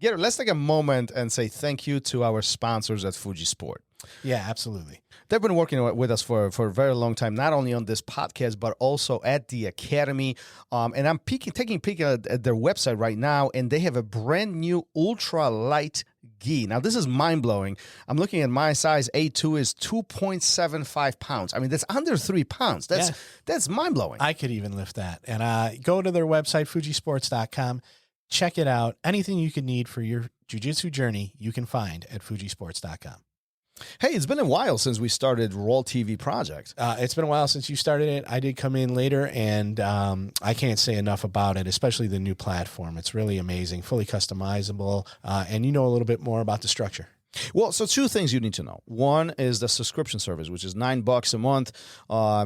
Gary, let's take a moment and say thank you to our sponsors at Fuji Sport. Yeah, absolutely. They've been working with us for a very long time, not only on this podcast, but also at the Academy. And I'm taking a peek at their website right now, and they have a brand new ultra light gi. Now, this is mind-blowing. I'm looking at my size. A2 is 2.75 pounds. I mean, that's under 3 pounds. That's mind-blowing. I could even lift that. And go to their website, fujisports.com. Check it out. Anything you could need for your jiu-jitsu journey, you can find at fujisports.com. Hey, it's been a while since we started Roll TV Project. It's been a while since you started it. I did come in later, and I can't say enough about it, especially the new platform. It's really amazing, fully customizable, and you know a little bit more about the structure. Well, so two things you need to know. One is the subscription service, which is $9 a month.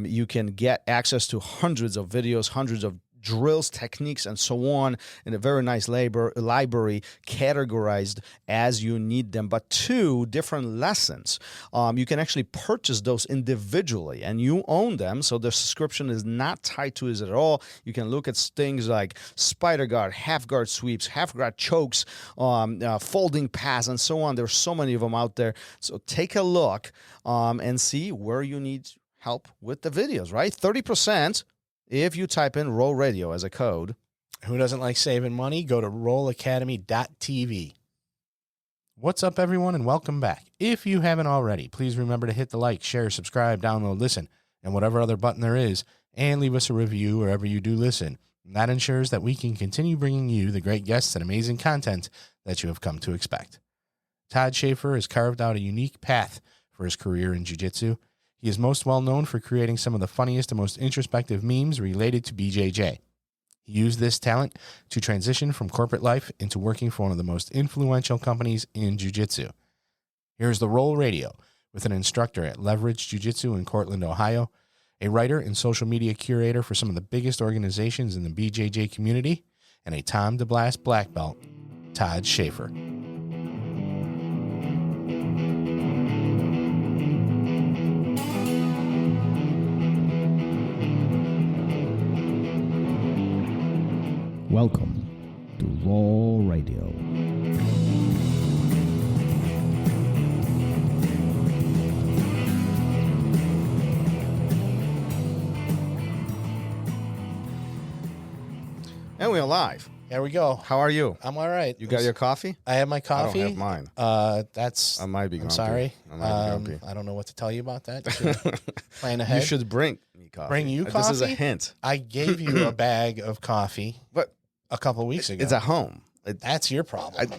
You can get access to hundreds of videos, hundreds of drills, techniques, and so on in a very nice library categorized as you need them. But two different lessons. You can actually purchase those individually and you own them. So the subscription is not tied to it at all. You can look at things like spider guard, half guard sweeps, half guard chokes, folding pass, and so on. There's so many of them out there. So take a look and see where you need help with the videos, right? 30% if you type in Roll Radio as a code. Who doesn't like saving money? Go to rollacademy.tv. What's up, everyone, and welcome back. If you haven't already, please remember to hit the like, share, subscribe, download, listen, and whatever other button there is, and leave us a review wherever you do listen. And that ensures that we can continue bringing you the great guests and amazing content that you have come to expect. Todd Shaffer has carved out a unique path for his career in jiu-jitsu. He is most well known for creating some of the funniest and most introspective memes related to BJJ. He used this talent to transition from corporate life into working for one of the most influential companies in jiu-jitsu. Here's the Roll Radio with an instructor at Leverage Jiu-Jitsu in Cortland, Ohio, a writer and social media curator for some of the biggest organizations in the BJJ community, and a Tom Deblass black belt, Todd Shaffer. Welcome to Roll Radio. And we're live. There we go. How are you? I'm all right. You got your coffee? I have my coffee. I don't have mine. I might be grumpy. I'm sorry. I might be grumpy. I don't know what to tell you about that. You should plan ahead. You should bring me coffee. Bring you coffee? This is a hint. I gave you a bag of coffee a couple of weeks ago. It's at home. That's your problem.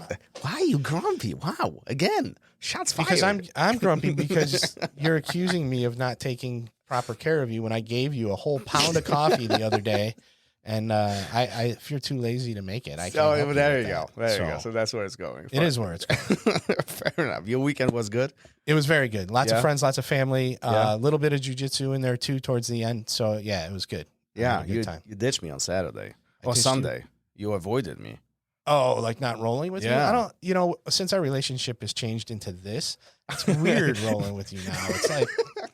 Why are you grumpy? Wow. Again, shots fired. Because I'm grumpy because you're accusing me of not taking proper care of you when I gave you a whole pound of coffee the other day. And if you're too lazy to make it, I can't. Oh, there you go. There you go. So that's where it's going. It is where it's going. Fair enough. Your weekend was good? It was very good. Lots of friends, lots of family, a little bit of jiu-jitsu in there too towards the end. So yeah, it was good. Yeah, you ditched me on Saturday or Sunday. You avoided me. Oh, like not rolling with you? I don't, since our relationship has changed into this, it's weird rolling with you now. It's like,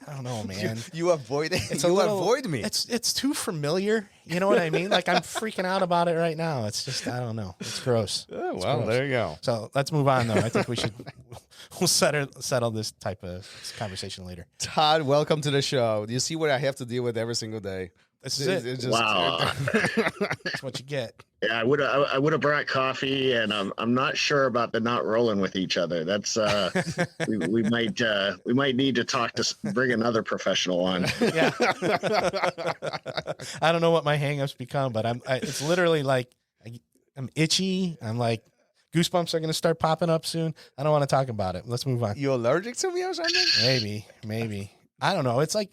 I don't know, man. You avoid it. Avoid me. It's too familiar. You know what I mean? Like I'm freaking out about it right now. It's just, I don't know. It's gross. Oh, well, gross. There you go. So let's move on though. I think we'll settle this type of conversation later. Todd, welcome to the show. Do you see what I have to deal with every single day? This is it. It's just, wow. That's what you get. Yeah, I would have brought coffee, and I'm not sure about the not rolling with each other. That's we might need to talk to bring another professional on. Yeah. I don't know what my hangups become, but it's literally like I'm itchy. I'm like goosebumps are going to start popping up soon. I don't want to talk about it. Let's move on. You allergic to me or something? Maybe. I don't know. It's like,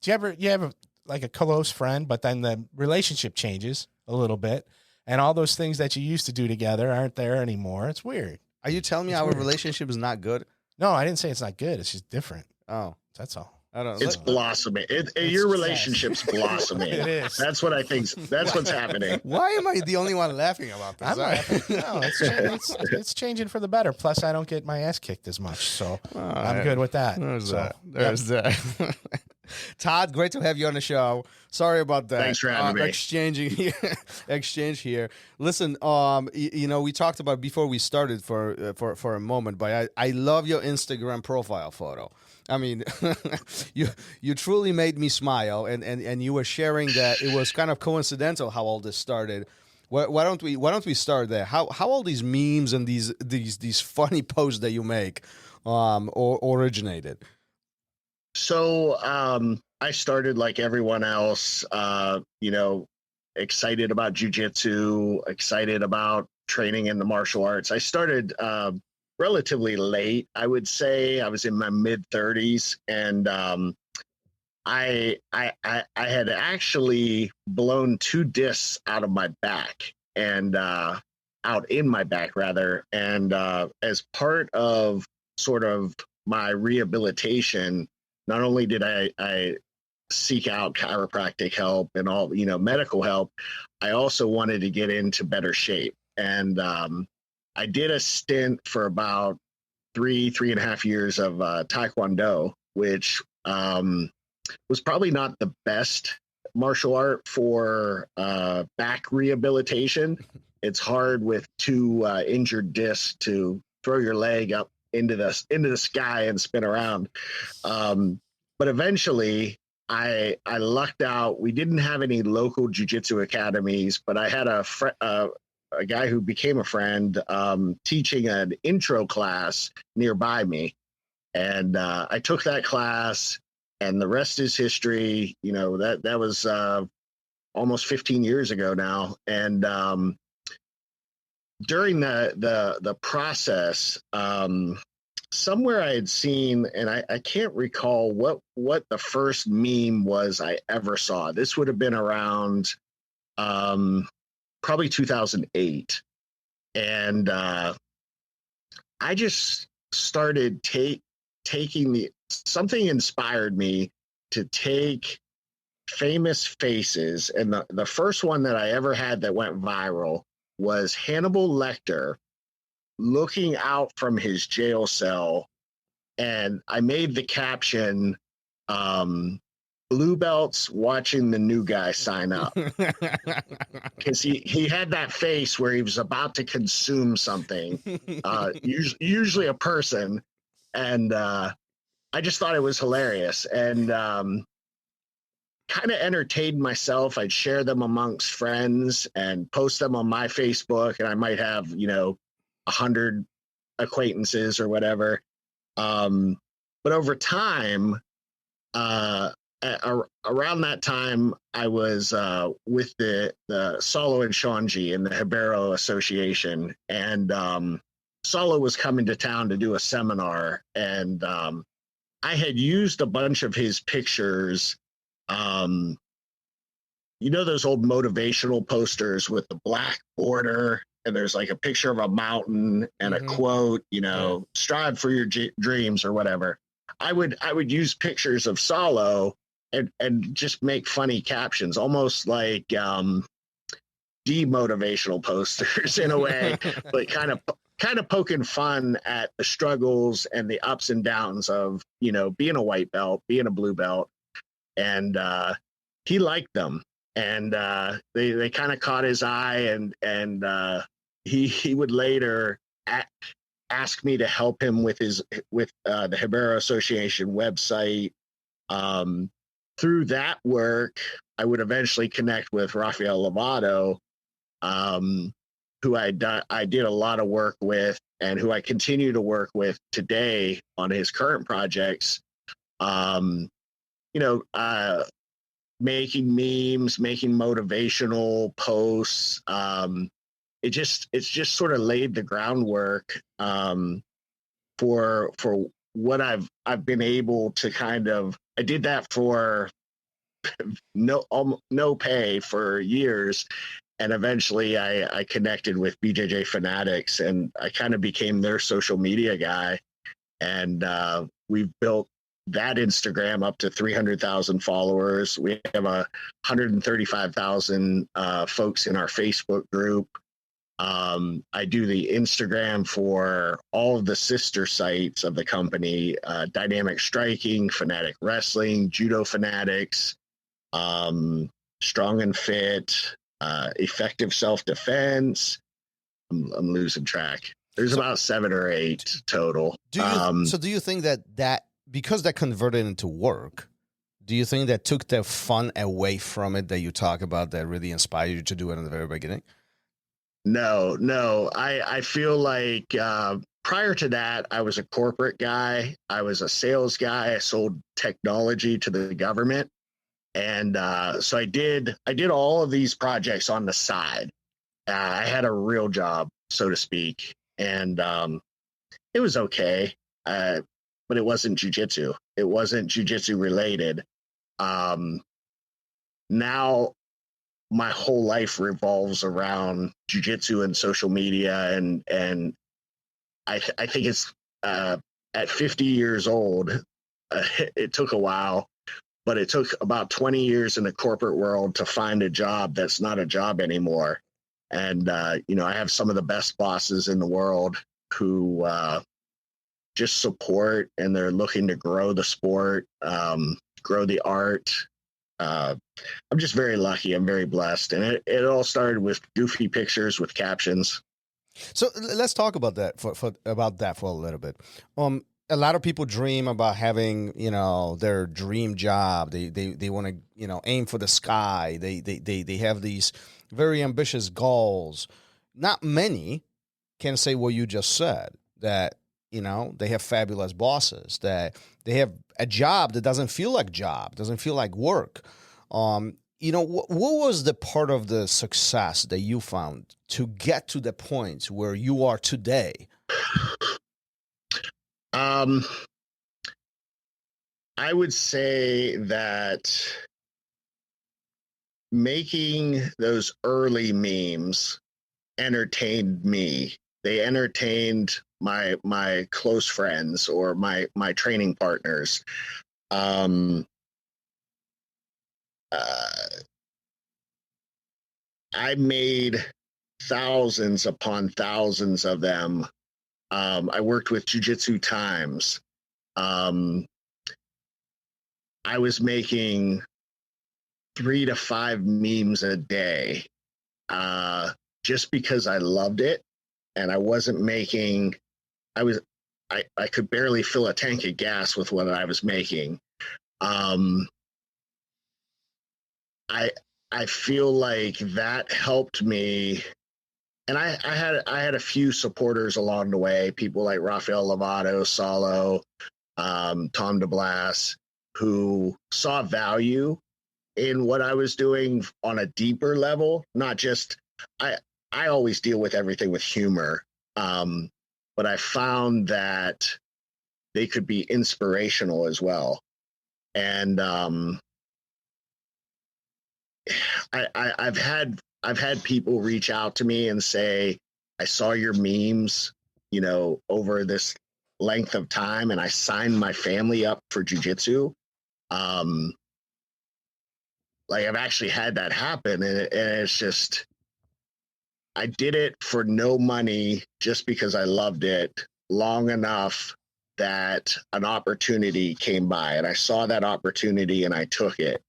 do you ever like a close friend, but then the relationship changes a little bit, and all those things that you used to do together aren't there anymore. It's weird. Are you telling me our relationship is not good? No, I didn't say it's not good. It's just different. Oh, that's all. I don't know. It's blossoming. Your relationship's blossoming. It is. That's what I think. That's what's happening. Why am I the only one laughing about this? I'm laughing. No, it's changing for the better. Plus, I don't get my ass kicked as much, so I'm good with that. There's that. Todd, great to have you on the show. Sorry about that. Thanks for having me. Exchange here. Listen, we talked about before we started for a moment, but I love your Instagram profile photo. I mean, you truly made me smile, and you were sharing that it was kind of coincidental how all this started. Why don't we start there? How all these memes and these funny posts that you make originated? So I started like everyone else, excited about Jiu Jitsu, excited about training in the martial arts. I started relatively late. I would say I was in my mid 30s, and I had actually blown 2 discs out of my back and out in my back rather. And as part of sort of my rehabilitation, not only did I seek out chiropractic help and all, medical help, I also wanted to get into better shape. And I did a stint for about 3.5 years of Taekwondo, which was probably not the best martial art for back rehabilitation. It's hard with 2 injured discs to throw your leg up into the sky and spin around. But eventually I lucked out. We didn't have any local jiu-jitsu academies, but I had a guy who became a friend teaching an intro class nearby me. And I took that class, and the rest is history. That was almost 15 years ago now. And during the process, somewhere I had seen, and I can't recall what the first meme was I ever saw. This would have been around probably 2008. And I just started something inspired me to take famous faces. And the first one that I ever had that went viral was Hannibal Lecter looking out from his jail cell. And I made the caption, blue belts watching the new guy sign up. Because he had that face where he was about to consume something, usually a person. And I just thought it was hilarious, and kind of entertained myself. I'd share them amongst friends and post them on my Facebook, and I might have 100 acquaintances or whatever. But over time, around that time, I was with the Solo and Shanji in the Hibero Association, and Solo was coming to town to do a seminar, and I had used a bunch of his pictures. Those old motivational posters with the black border, and there's like a picture of a mountain and a quote, strive for your dreams or whatever. I would use pictures of Solo and just make funny captions, almost like demotivational posters in a way, but kind of poking fun at the struggles and the ups and downs of, being a white belt, being a blue belt. And he liked them. And they kind of caught his eye, and he would later ask me to help him with the Hibero Association website. Through that work, I would eventually connect with Rafael Lovato, who I did a lot of work with, and who I continue to work with today on his current projects. Making memes, making motivational posts. It's just sort of laid the groundwork for what I've been able to kind of. I did that for no pay for years, and eventually I connected with BJJ Fanatics, and I kind of became their social media guy, and we've built that Instagram up to 300,000 followers. We have 135,000 folks in our Facebook group. I do the Instagram for all of the sister sites of the company, Dynamic Striking, Fanatic Wrestling, Judo Fanatics, Strong and Fit, Effective Self-Defense. I'm losing track. There's about 7 or 8 total. Do you think that because that converted into work, do you think that took the fun away from it that you talk about that really inspired you to do it in the very beginning? No. I feel like prior to that, I was a corporate guy. I was a sales guy. I sold technology to the government. And so I did all of these projects on the side. I had a real job, so to speak. And it was okay. But it wasn't jiu-jitsu. It wasn't jiu-jitsu related. Now my whole life revolves around jiu-jitsu and social media. And I think it's at 50 years old, it took a while, but it took about 20 years in the corporate world to find a job that's not a job anymore. And, I have some of the best bosses in the world who just support, and they're looking to grow the sport, grow the art. I'm just very lucky. I'm very blessed. And it all started with goofy pictures with captions. So let's talk about that for a little bit. A lot of people dream about having, their dream job. They want to, aim for the sky. They have these very ambitious goals. Not many can say what you just said, that, they have fabulous bosses, that they have a job that doesn't feel like job, doesn't feel like work. What was the part of the success that you found to get to the point where you are today? I would say that making those early memes entertained me. They entertained my close friends or my training partners. I made thousands upon thousands of them. I worked with Jiu Jitsu Times. I was making 3 to 5 memes a day, just because I loved it, and I wasn't making. I could barely fill a tank of gas with what I was making. I feel like that helped me. And I had a few supporters along the way, people like Rafael Lovato, Salo, Tom Deblass, who saw value in what I was doing on a deeper level. Not just, I always deal with everything with humor, but I found that they could be inspirational as well. And I've had people reach out to me and say, I saw your memes, over this length of time, and I signed my family up for jiu-jitsu. Like, I've actually had that happen, and it's just, I did it for no money, just because I loved it long enough that an opportunity came by, and I saw that opportunity and I took it.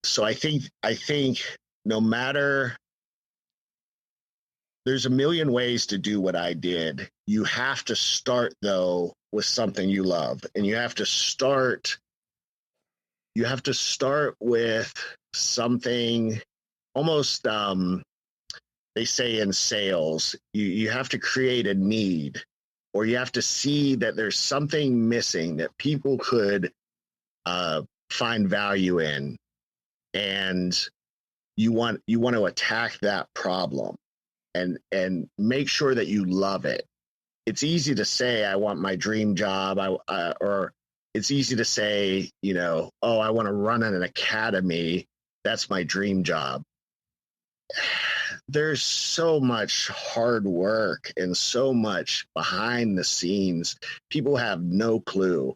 So I think no matter, there's a million ways to do what I did. You have to start, though, with something you love, and you have to start with something almost, they say in sales, you have to create a need, or you have to see that there's something missing that people could find value in. And you want to attack that problem and make sure that you love it. It's easy to say, I want my dream job, or it's easy to say, I want to run an academy. That's my dream job. There's so much hard work and so much behind the scenes. People have no clue.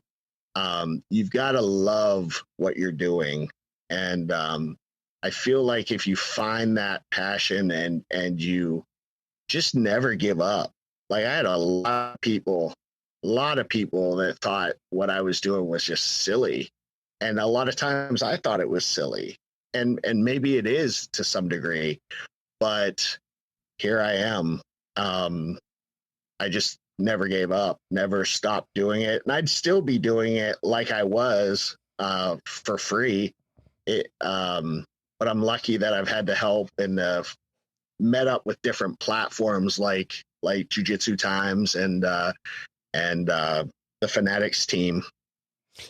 You've got to love what you're doing. And I feel like if you find that passion and you just never give up. Like I had a lot of people that thought what I was doing was just silly. And a lot of times I thought it was silly. And maybe it is to some degree, but here I am. I just never gave up, never stopped doing it. And I'd still be doing it like I was for free. But I'm lucky that I've had the help and met up with different platforms like Jiu Jitsu Times and the Fanatics team.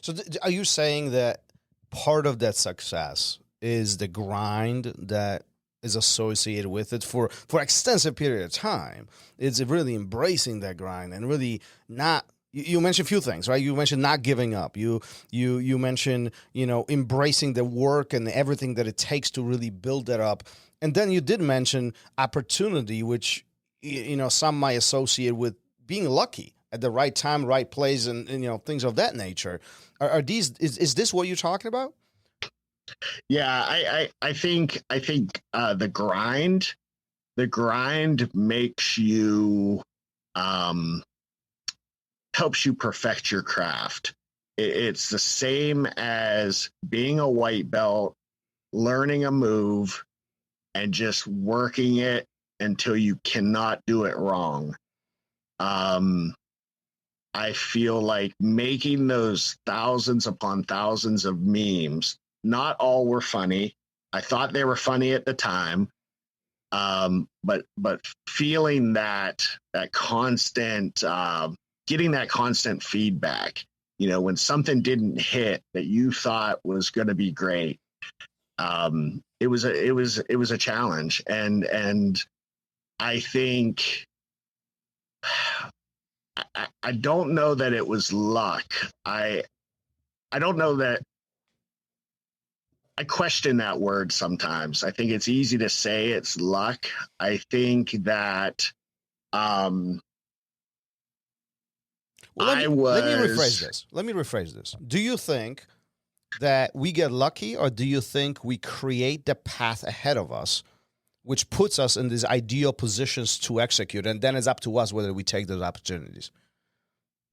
So are you saying that part of that success is the grind that is associated with it for extensive period of time? It's really embracing that grind and really not. You mentioned a few things, right? You mentioned not giving up. You mentioned, embracing the work and everything that it takes to really build that up. And then you did mention opportunity, which, some might associate with being lucky at the right time, right place, and things of that nature. Are these? Is this what you're talking about? Yeah, I think the grind makes you helps you perfect your craft. It's the same as being a white belt, learning a move, and just working it until you cannot do it wrong. I feel like making those thousands upon thousands of memes, not all were funny. I thought they were funny at the time. But feeling that constant, getting that constant feedback, when something didn't hit that you thought was going to be great, it was a challenge, and I think I don't know that it was luck. I don't know that. I question that word sometimes. I think it's easy to say it's luck. I think that Let me rephrase this. Do you think that we get lucky, or do you think we create the path ahead of us, which puts us in these ideal positions to execute, and then it's up to us whether we take those opportunities?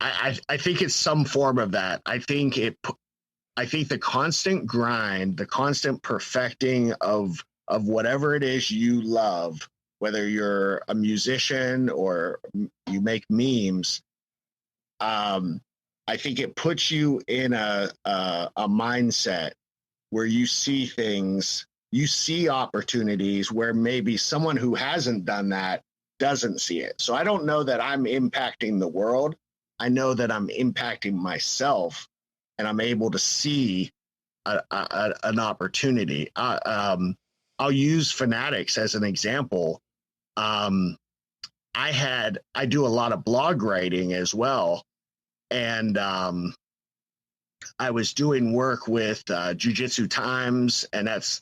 I think it's some form of that. I think the constant grind, the constant perfecting of whatever it is you love, whether you're a musician or you make memes, I think it puts you in a mindset where you see things, you see opportunities where maybe someone who hasn't done that doesn't see it. So I don't know that I'm impacting the world. I know that I'm impacting myself, and I'm able to see an opportunity. I'll use Fanatics as an example. I do a lot of blog writing as well, and I was doing work with Jiu Jitsu Times, and that's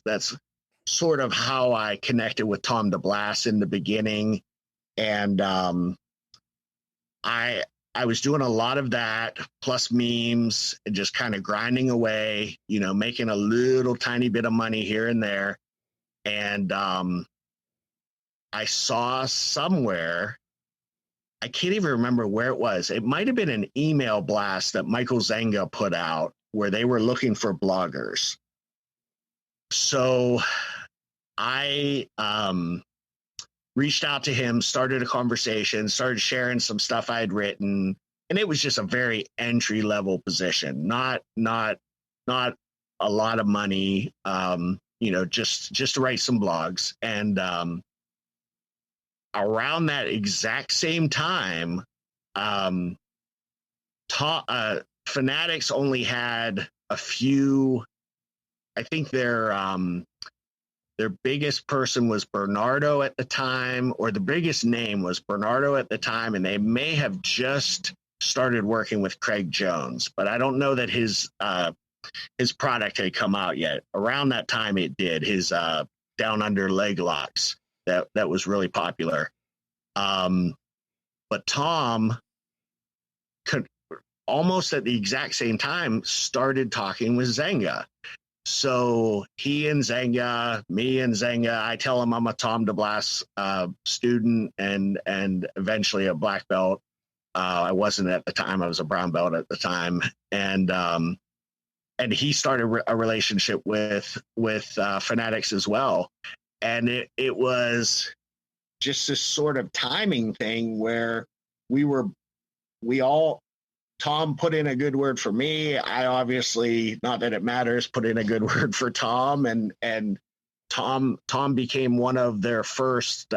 sort of how I connected with Tom Deblass in the beginning, and I was doing a lot of that, plus memes, and just kind of grinding away, making a little tiny bit of money here and there. And I saw somewhere, I can't even remember where it was. It might have been an email blast that Michael Zenga put out where they were looking for bloggers. So I reached out to him, started a conversation, started sharing some stuff I had written, and it was just a very entry level position, not a lot of money, just to write some blogs. And around that exact same time, Fanatics only had a few. I think their biggest person was Bernardo at the time, or the biggest name was Bernardo at the time, and they may have just started working with Craig Jones, but I don't know that his product had come out yet. Around that time it did, his down under leg locks, that was really popular. But Tom could almost at the exact same time started talking with Zenga. So he and Zenga, me and Zenga, I tell him I'm a Tom Deblass student and eventually a black belt. I wasn't at the time; I was a brown belt at the time, and he started a relationship with Fanatics as well, and it was just this sort of timing thing where we all. Tom put in a good word for me. I obviously, not that it matters, put in a good word for Tom, and Tom became one of their first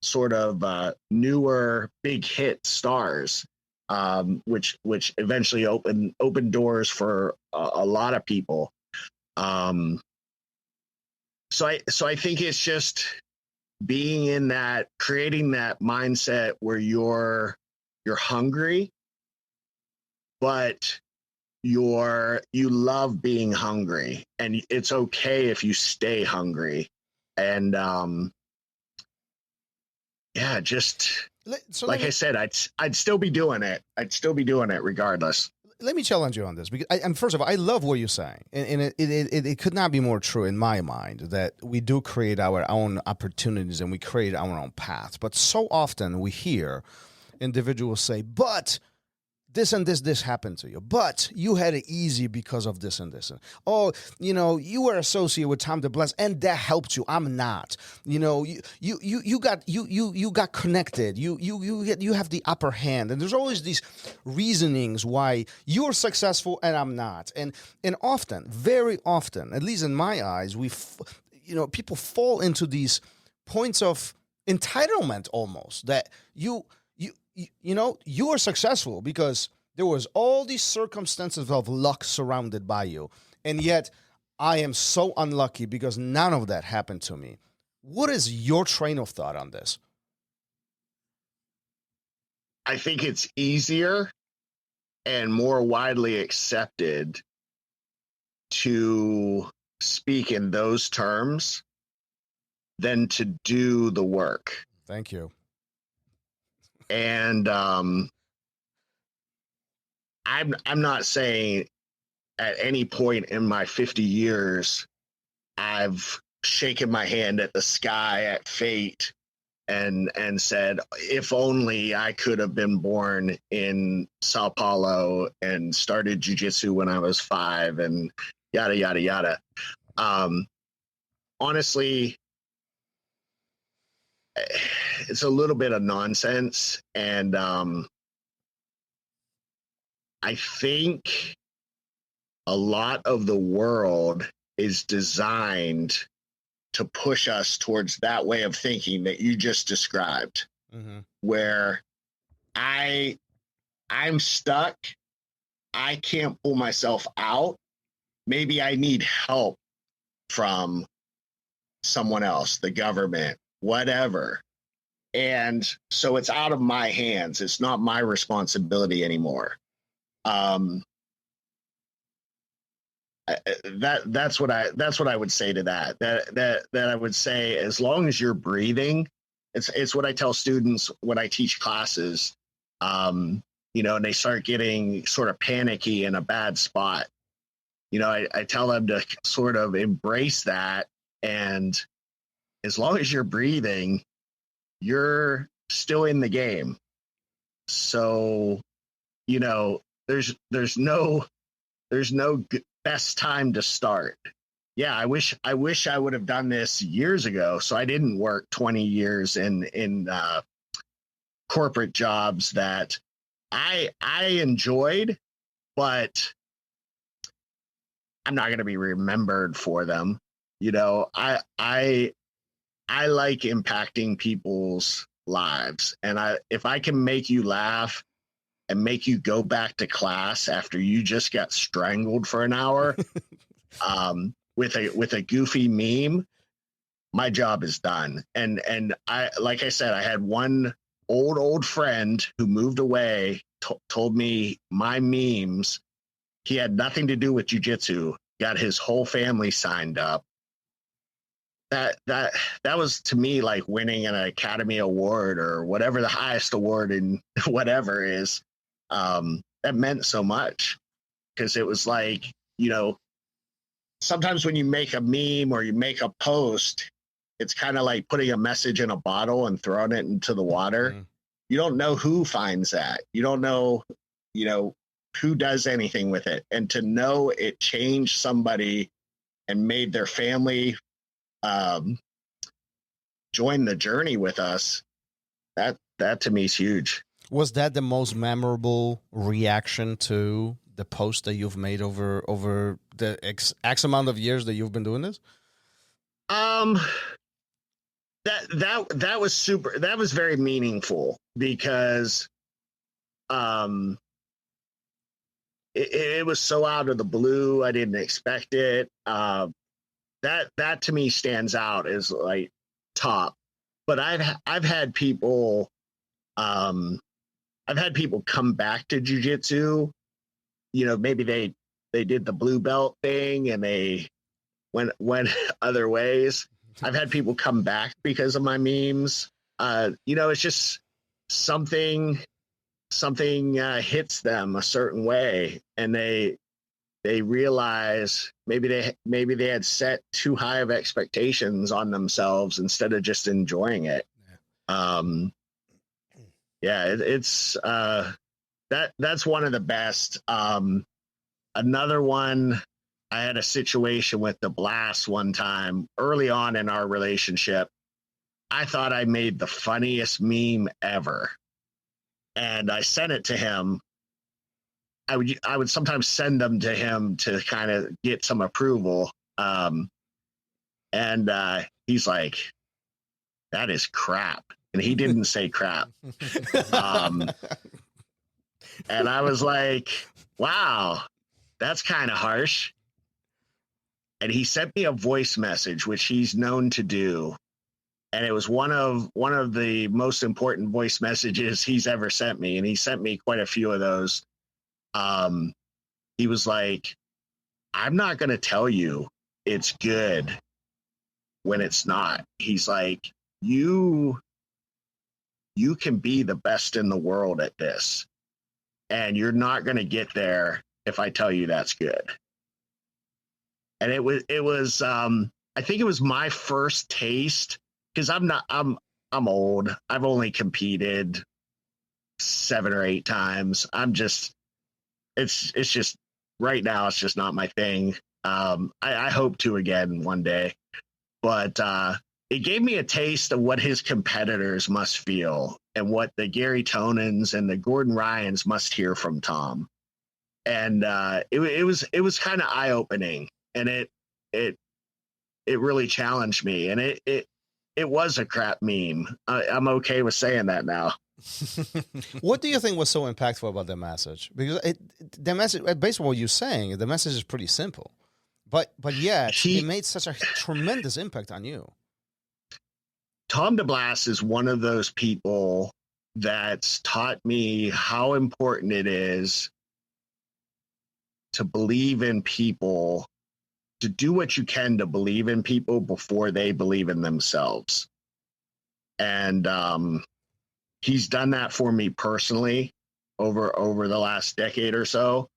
sort of newer big hit stars, which eventually opened doors for a lot of people. So I think it's just being in that, creating that mindset where you're hungry, but you love being hungry, and it's okay if you stay hungry. And just So like I said, I'd still be doing it. I'd still be doing it regardless. let me challenge you on this, because and first of all, I love what you're saying, and it could not be more true in my mind that we do create our own opportunities and we create our own paths. But so often we hear individuals say, "But this and this happened to you, but you had it easy because of this and this. Oh, you were associated with Tom Deblass, and that helped you. I'm not. You got connected. You have the upper hand." And there's always these reasonings why you're successful and I'm not. And often, very often, at least in my eyes, people fall into these points of entitlement almost, that you are successful because there was all these circumstances of luck surrounded by you. And yet I am so unlucky because none of that happened to me. What is your train of thought on this? I think it's easier and more widely accepted to speak in those terms than to do the work. Thank you. And I'm not saying at any point in my 50 years I've shaken my hand at the sky, at fate, and said, if only I could have been born in Sao Paulo and started jiu-jitsu when I was 5 and yada yada yada. Honestly, it's a little bit of nonsense, and I think a lot of the world is designed to push us towards that way of thinking that you just described, where I'm stuck, I can't pull myself out, maybe I need help from someone else, the government, whatever. And so it's out of my hands. It's not my responsibility anymore. That's what I would say to that. That I would say, as long as you're breathing, it's what I tell students when I teach classes. And they start getting sort of panicky in a bad spot. I tell them to sort of embrace that, and as long as you're breathing, you're still in the game. So, there's no best time to start. Yeah, I wish I would have done this years ago, so I didn't work 20 years in corporate jobs that I enjoyed, but I'm not going to be remembered for them. I like impacting people's lives, and if I can make you laugh and make you go back to class after you just got strangled for an hour with a goofy meme, my job is done. And I, like I said, I had one old friend who moved away, told me my memes, he had nothing to do with jiu-jitsu, got his whole family signed up. That was to me like winning an Academy Award or whatever the highest award in whatever is. That meant so much, because it was like, sometimes when you make a meme or you make a post, it's kind of like putting a message in a bottle and throwing it into the water. Mm. You don't know who finds that. You don't know, who does anything with it. And to know it changed somebody and made their family join the journey with us, that to me is huge. Was that the most memorable reaction to the post that you've made over the X amount of years that you've been doing this? That was super. That was very meaningful because, it was so out of the blue. I didn't expect it. That to me stands out as like top. But I've had people, come back to jiu-jitsu. Maybe they did the blue belt thing and they went other ways. I've had people come back because of my memes. It's just something hits them a certain way, and they realize maybe they had set too high of expectations on themselves instead of just enjoying it. It's that's one of the best. Another one, I had a situation with Deblass one time early on in our relationship. I thought I made the funniest meme ever, and I sent it to him. I would sometimes send them to him to kind of get some approval. And he's like, "That is crap." And he didn't say crap. And I was like, "Wow, that's kind of harsh." And he sent me a voice message, which he's known to do. And it was one of the most important voice messages he's ever sent me. And he sent me quite a few of those. He was like, "I'm not going to tell you it's good when it's not." He's like, you can be the best in the world at this, and you're not going to get there if I tell you that's good. And it was I think it was my first taste, because I'm old. I've only competed 7 or 8 times. It's just right now, it's just not my thing. I hope to again one day, but it gave me a taste of what his competitors must feel and what the Gary Tonins and the Gordon Ryans must hear from Tom. And it was kind of eye opening, and it really challenged me. And it was a crap meme. I'm okay with saying that now. What do you think was so impactful about the message? Because the message, based on what you're saying, the message is pretty simple, but yet it made such a tremendous impact on you. Tom Deblass is one of those people that's taught me how important it is to believe in people, to do what you can to believe in people before they believe in themselves. And he's done that for me personally over the last decade or so.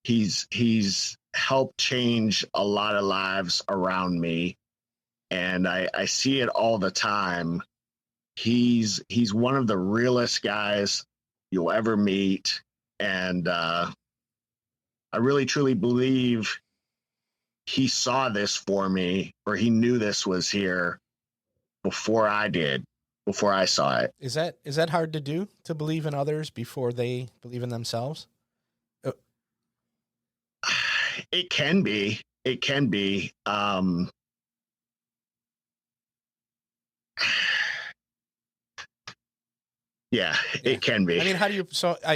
He's helped change a lot of lives around me, and I see it all the time. He's one of the realest guys you'll ever meet, and I really truly believe he saw this for me, or he knew this was here before I saw it. Is that hard to do, to believe in others before they believe in themselves? It can be. Yeah, it can be. I mean, how do you,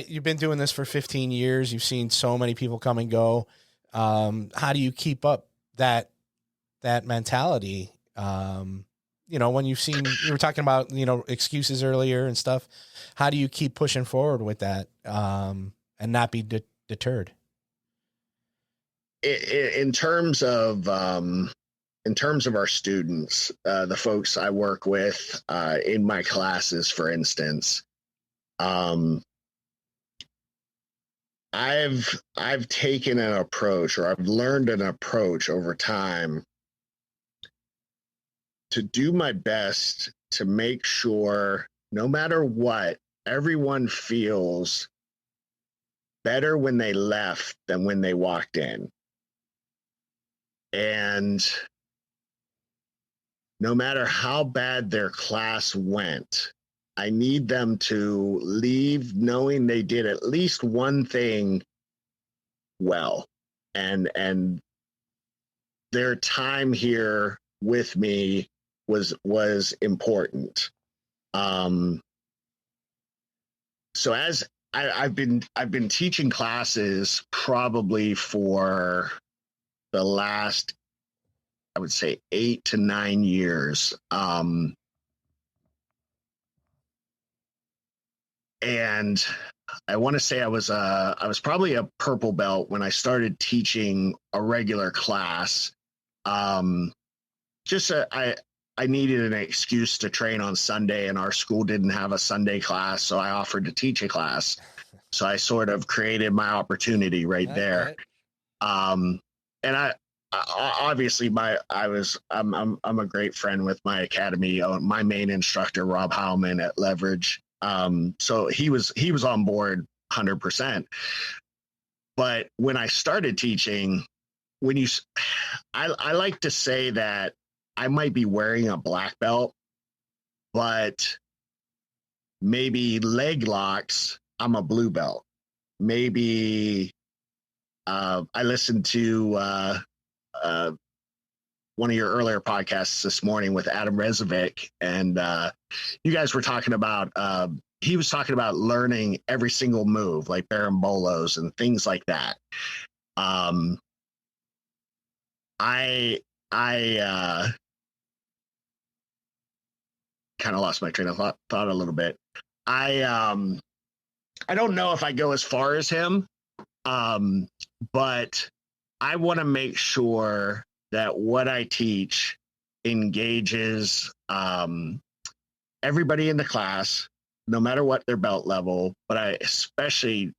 you've been doing this for 15 years. You've seen so many people come and go. How do you keep up that mentality? When you've seen, you were talking about, excuses earlier and stuff. How do you keep pushing forward with that, and not be deterred? In terms of our students, the folks I work with in my classes, for instance, I've taken an approach, or I've learned an approach over time to do my best to make sure, no matter what, everyone feels better when they left than when they walked in. And no matter how bad their class went, I need them to leave knowing they did at least one thing well. And their time here with me was important. So as I've been teaching classes probably for the last, I would say, 8 to 9 years. And I want to say I was probably a purple belt when I started teaching a regular class. I needed an excuse to train on Sunday, and our school didn't have a Sunday class, so I offered to teach a class. So I sort of created my opportunity right there. And I obviously I'm a great friend with my academy. My main instructor, Rob Howman at Leverage. So he was on board 100%. But when I started teaching, I like to say that I might be wearing a black belt, but maybe leg locks, I'm a blue belt. Maybe I listened to one of your earlier podcasts this morning with Adam Rezovic, and you guys were talking about he was talking about learning every single move, like barambolos and things like that. I kind of lost my train of thought a little bit. I don't know if I go as far as him, but I want to make sure that what I teach engages everybody in the class, no matter what their belt level. But I especially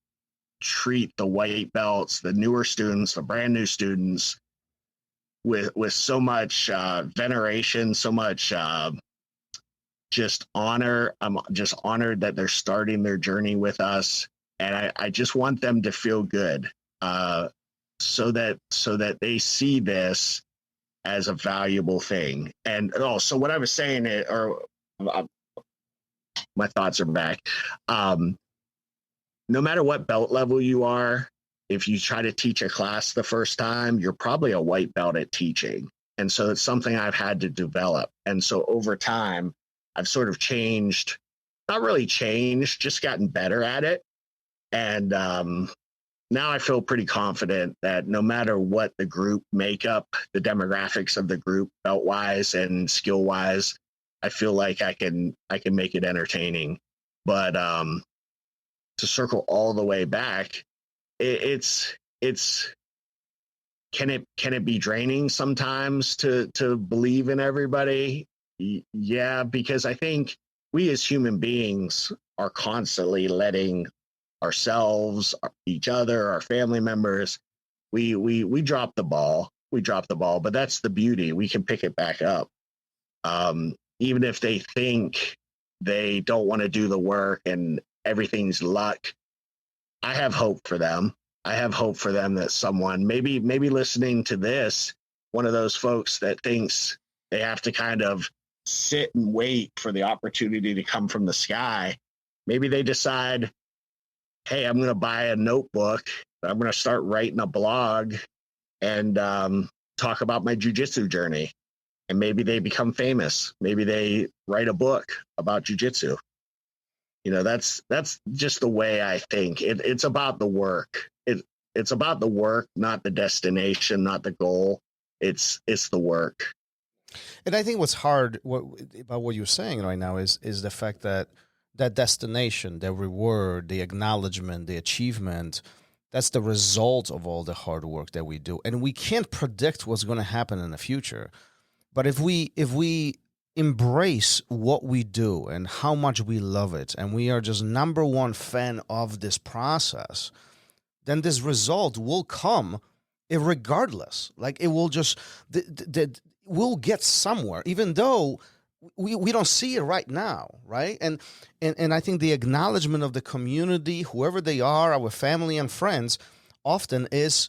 treat the white belts, the newer students, the brand new students, with so much veneration, so much just honor. I'm just honored that they're starting their journey with us, and I just want them to feel good, so that they see this as a valuable thing. And so what I was saying, my thoughts are back. No matter what belt level you are, if you try to teach a class the first time, you're probably a white belt at teaching. And so it's something I've had to develop. And so over time, I've sort of changed, not really changed, just gotten better at it. And now I feel pretty confident that no matter what the group makeup, the demographics of the group, belt wise and skill wise, I feel like I can make it entertaining. But to circle all the way back, it's can it be draining sometimes to believe in everybody? Yeah, because I think we as human beings are constantly letting ourselves, each other, our family members, we drop the ball. But that's the beauty. We can pick it back up. Even if they think they don't want to do the work and everything's luck, I have hope for them. I have hope for them that someone, maybe listening to this, one of those folks that thinks they have to kind of sit and wait for the opportunity to come from the sky. Maybe they decide, hey, I'm going to buy a notebook. I'm going to start writing a blog and talk about my jiu-jitsu journey. And maybe they become famous. Maybe they write a book about jiu-jitsu. That's just the way I think. It's about the work. It's about the work, not the destination, not the goal. It's the work. And I think what's hard about what you're saying right now is the fact that destination, the reward, the acknowledgement, the achievement, that's the result of all the hard work that we do. And we can't predict what's going to happen in the future. But if we embrace what we do and how much we love it, and we are just number one fan of this process, then this result will come irregardless. Like it will just, we'll get somewhere, even though we don't see it right now, right? And I think the acknowledgement of the community, whoever they are, our family and friends, often is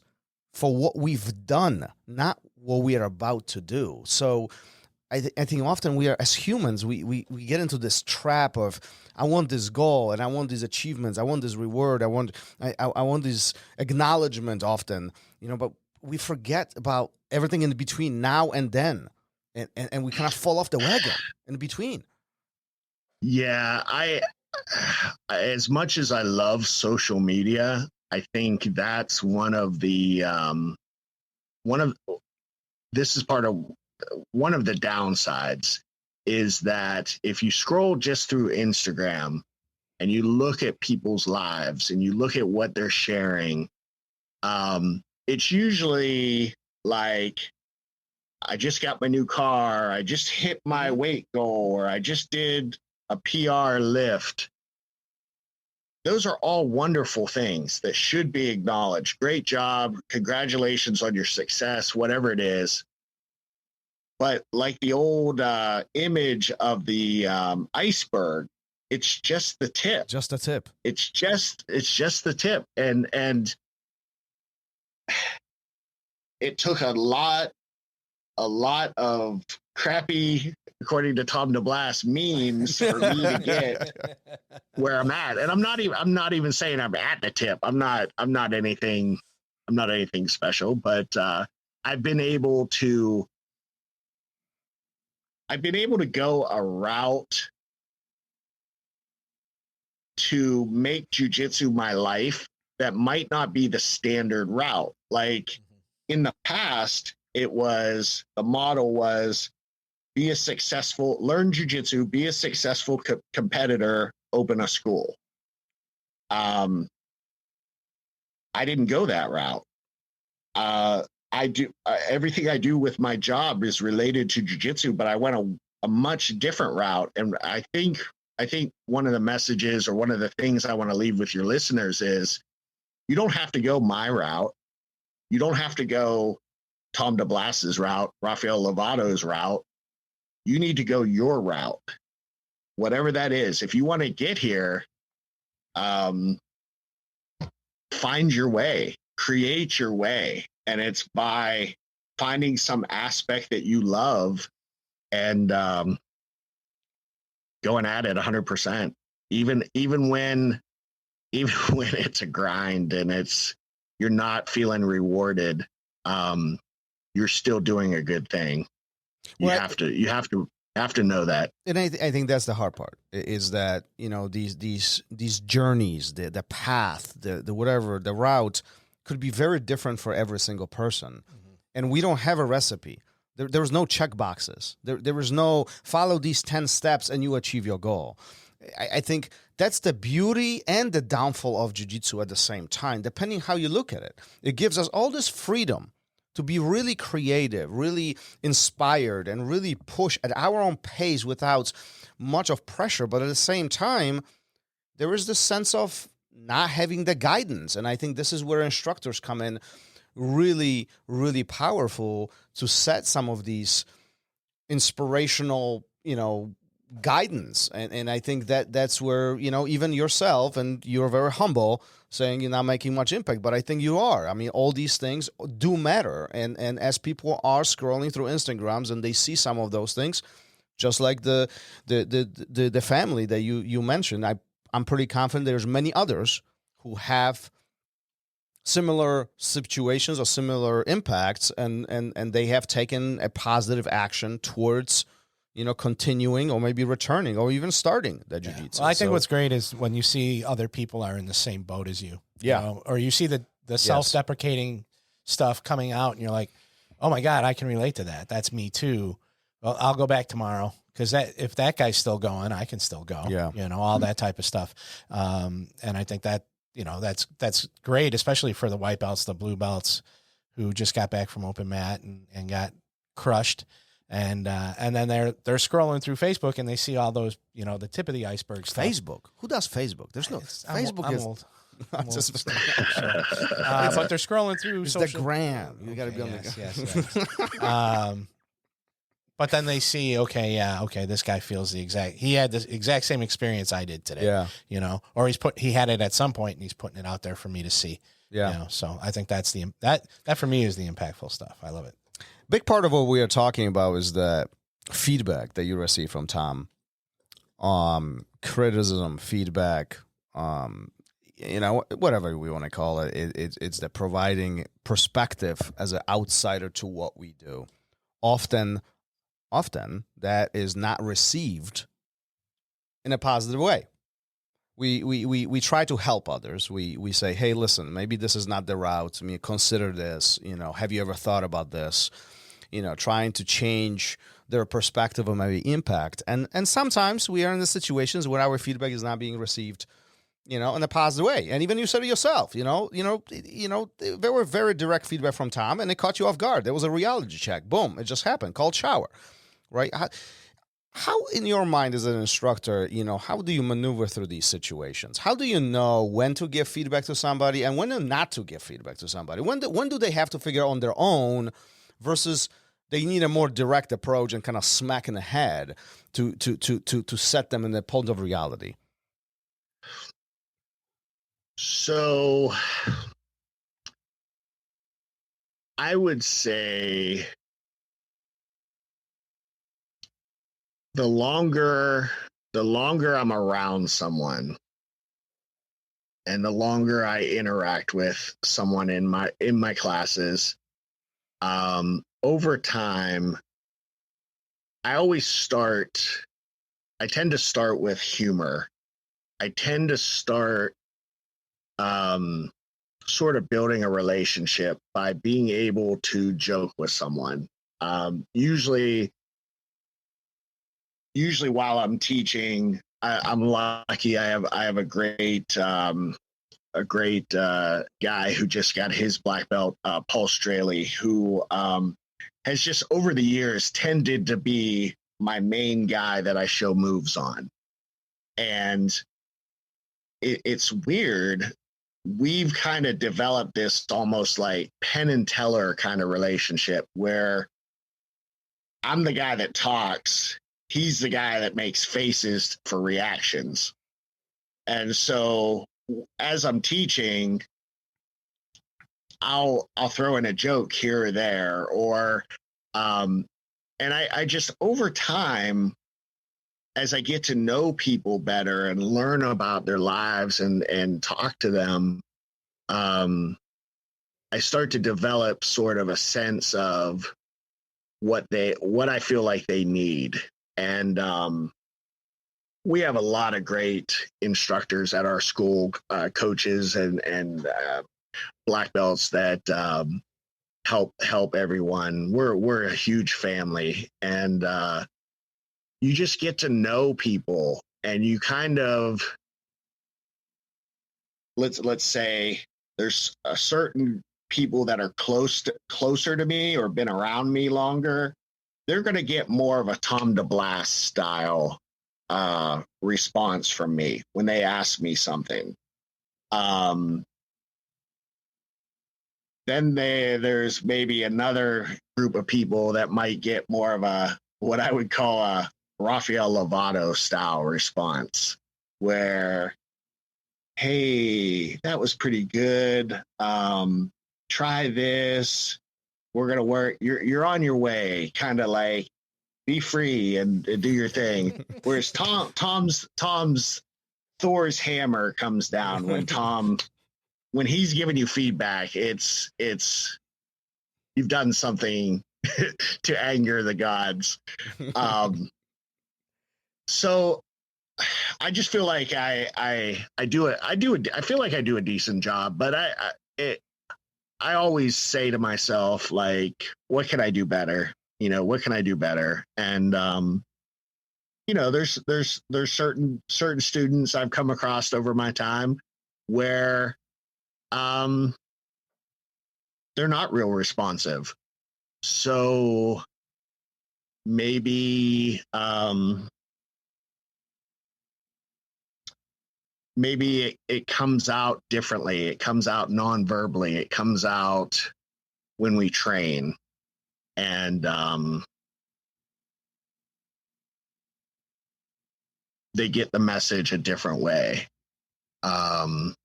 for what we've done, not what we are about to do. So I think often we are, as humans, we get into this trap of, I want this goal and I want these achievements, I want this reward, I want this acknowledgement often, but we forget about everything in between now and then. And we kind of fall off the wagon in between. Yeah, as much as I love social media, I think that's one of the downsides is that if you scroll just through Instagram and you look at people's lives and you look at what they're sharing, it's usually like, I just got my new car, I just hit my weight goal, or I just did a PR lift. Those are all wonderful things that should be acknowledged. Great job. Congratulations on your success, whatever it is. But like the old image of the iceberg, it's just the tip. Just the tip. It's just the tip. And it took a lot of crappy, according to Tom Deblass, memes for me to get where I'm at. And I'm not even saying I'm at the tip. I'm not anything special, but I've been able to go a route to make jiu-jitsu my life that might not be the standard route. Like in the past, the model was learn jiu-jitsu, be a successful competitor, open a school. I didn't go that route. I do everything I do with my job is related to jiu-jitsu, but I went a much different route. And I think one of the messages, or one of the things I want to leave with your listeners, is you don't have to go my route. You don't have to go Tom Deblass's route, Rafael Lovato's route. You need to go your route, whatever that is. If you want to get here, find your way, create your way. And it's by finding some aspect that you love and going at it 100%, even when it's a grind and you're not feeling rewarded. You're still doing a good thing. You have to know that. And I think that's the hard part, is that, these journeys, the path, the whatever, the route could be very different for every single person. Mm-hmm. And we don't have a recipe. There was no check boxes. There was no follow these 10 steps and you achieve your goal. I think that's the beauty and the downfall of jiu-jitsu at the same time, depending how you look at it. It gives us all this freedom to be really creative, really inspired, and really push at our own pace without much of pressure. But at the same time, there is this sense of not having the guidance. And I think this is where instructors come in really, really powerful to set some of these inspirational, guidance. And I think that's where, even yourself, and you're very humble, saying you're not making much impact, but I think you are. I mean, all these things do matter. And as people are scrolling through Instagrams and they see some of those things, just like the family that you mentioned, I'm pretty confident there's many others who have similar situations or similar impacts, and they have taken a positive action towards, continuing or maybe returning or even starting the jiu-jitsu. Well, I think what's great is when you see other people are in the same boat as you. Yeah. Or you see the self-deprecating stuff coming out and you're like, oh my God, I can relate to that. That's me too. Well, I'll go back tomorrow. Because if that guy's still going, I can still go. Yeah. All that type of stuff. And I think that, that's great, especially for the white belts, the blue belts who just got back from open mat and got crushed. And then they're scrolling through Facebook and they see all those, the tip of the iceberg stuff. Facebook? Who does Facebook? There's no Facebook. I'm old. I'm just- But they're scrolling through it's social. the gram. You got to be on yes, the yes. But then they see, this guy feels he had the exact same experience I did today. Yeah. You know, or he had it at some point and he's putting it out there for me to see. Yeah. You know? So I think that's that for me is the impactful stuff. I love it. Big part of what we are talking about is the feedback that you receive from Tom. Criticism, feedback, whatever we want to call it. It's the providing perspective as an outsider to what we do. Often that is not received in a positive way. We try to help others. We say, hey, listen, maybe this is not the route. I mean, consider this. Have you ever thought about this? Trying to change their perspective or maybe impact. And sometimes we are in the situations where our feedback is not being received, in a positive way. And even you said it yourself, there were very direct feedback from Tom and it caught you off guard. There was a reality check. Boom. It just happened. Cold shower, right? How in your mind as an instructor, how do you maneuver through these situations? How do you know when to give feedback to somebody and when not to give feedback to somebody? When do they have to figure out on their own versus they need a more direct approach and kind of smack in the head to set them in the point of reality? So I would say the longer I'm around someone and the longer I interact with someone in my classes, over time, I tend to start with humor. I tend to start sort of building a relationship by being able to joke with someone. Usually while I'm teaching, I'm lucky. I have a great guy who just got his black belt, Paul Straley, who has just over the years tended to be my main guy that I show moves on. And it's weird. We've kind of developed this almost like Penn and Teller kind of relationship where I'm the guy that talks. He's the guy that makes faces for reactions. And so as I'm teaching, I'll throw in a joke here or there, or and I just over time, as I get to know people better and learn about their lives and talk to them, I start to develop sort of a sense of what I feel like they need. And we have a lot of great instructors at our school, coaches and black belts that help everyone. We're a huge family, and you just get to know people, and you kind of let's say there's a certain people that are closer to me or been around me longer. They're going to get more of a Tom Deblass style response from me when they ask me something. Then there's maybe another group of people that might get more of a what I would call a Rafael Lovato style response, where, hey, that was pretty good. Try this. We're gonna work. You're on your way. Kind of like be free and do your thing. Whereas Tom's Thor's hammer comes down when he's giving you feedback. It's you've done something to anger the gods. So I just feel like I feel like I do a decent job, but I always say to myself, like, what can I do better? What can I do better? And there's certain students I've come across over my time where they're not real responsive. So maybe maybe it comes out differently. It comes out non-verbally. It comes out when we train. And they get the message a different way. I've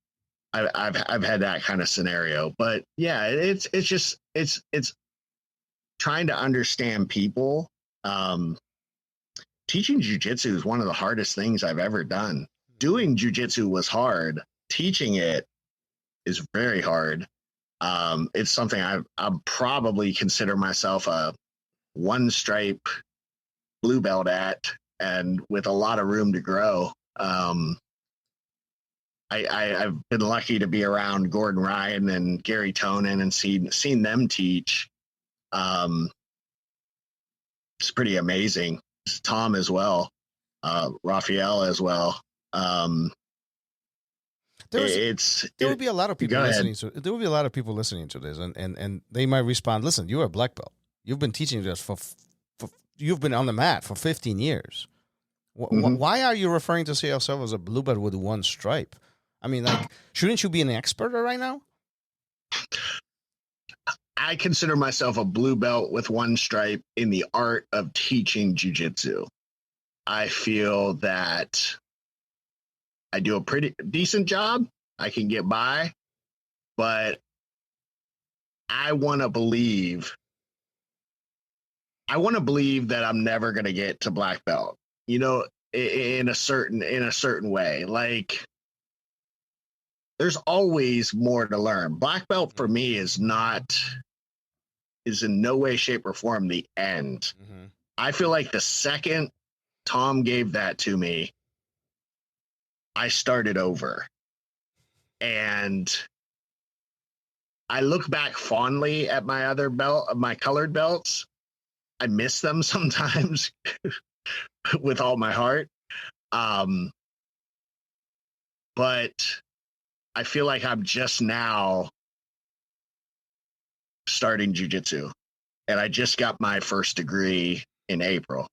had that kind of scenario, but yeah, it's trying to understand people. Teaching jujitsu is one of the hardest things I've ever done. Doing jujitsu was hard. Teaching it is very hard. It's something I probably consider myself a one stripe blue belt at, and with a lot of room to grow. I've been lucky to be around Gordon Ryan and Gary Tonin and seen them teach. It's pretty amazing. Tom as well, Raphael as well. There would be a lot of people listening to. There would be a lot of people listening to this, and they might respond. Listen, you're a black belt. You've been teaching this for you've been on the mat for 15 years. Why are you referring to yourself as a blue belt with one stripe? I mean, like, shouldn't you be an expert right now? I consider myself a blue belt with one stripe in the art of teaching jiu-jitsu. I feel that I do a pretty decent job. I can get by, but I want to believe that I'm never going to get to black belt, you know, in a certain way. Like, there's always more to learn. Black belt for me is in no way, shape, or form the end. Mm-hmm. I feel like the second Tom gave that to me, I started over. And I look back fondly at my other belt, my colored belts. I miss them sometimes with all my heart. But I feel like I'm just now starting jiu-jitsu, and I just got my first degree in April.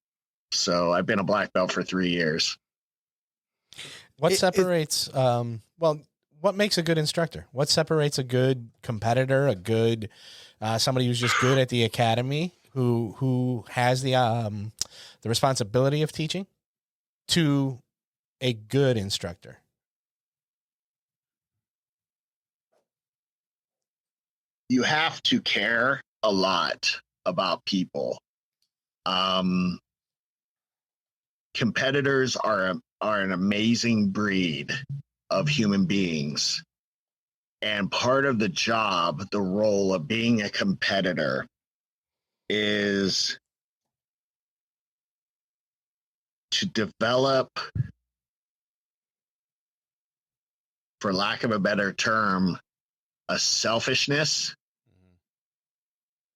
So I've been a black belt for 3 years. What separates, what makes a good instructor? What separates a good competitor, a good, somebody who's just good at the academy, who has the responsibility of teaching, to a good instructor? You have to care a lot about people. Competitors are an amazing breed of human beings. And part of the job, the role of being a competitor, is to develop, for lack of a better term, a selfishness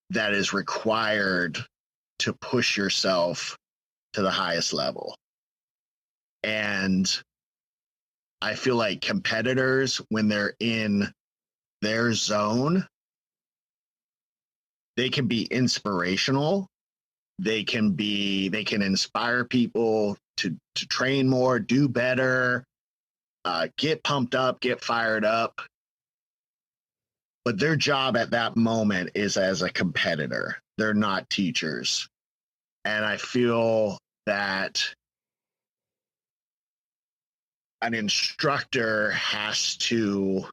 that is required to push yourself to the highest level. And I feel like competitors, when they're in their zone, they can be inspirational. They can inspire people to train more, do better, get pumped up, get fired up. But their job at that moment is as a competitor. They're not teachers. And I feel that an instructor has to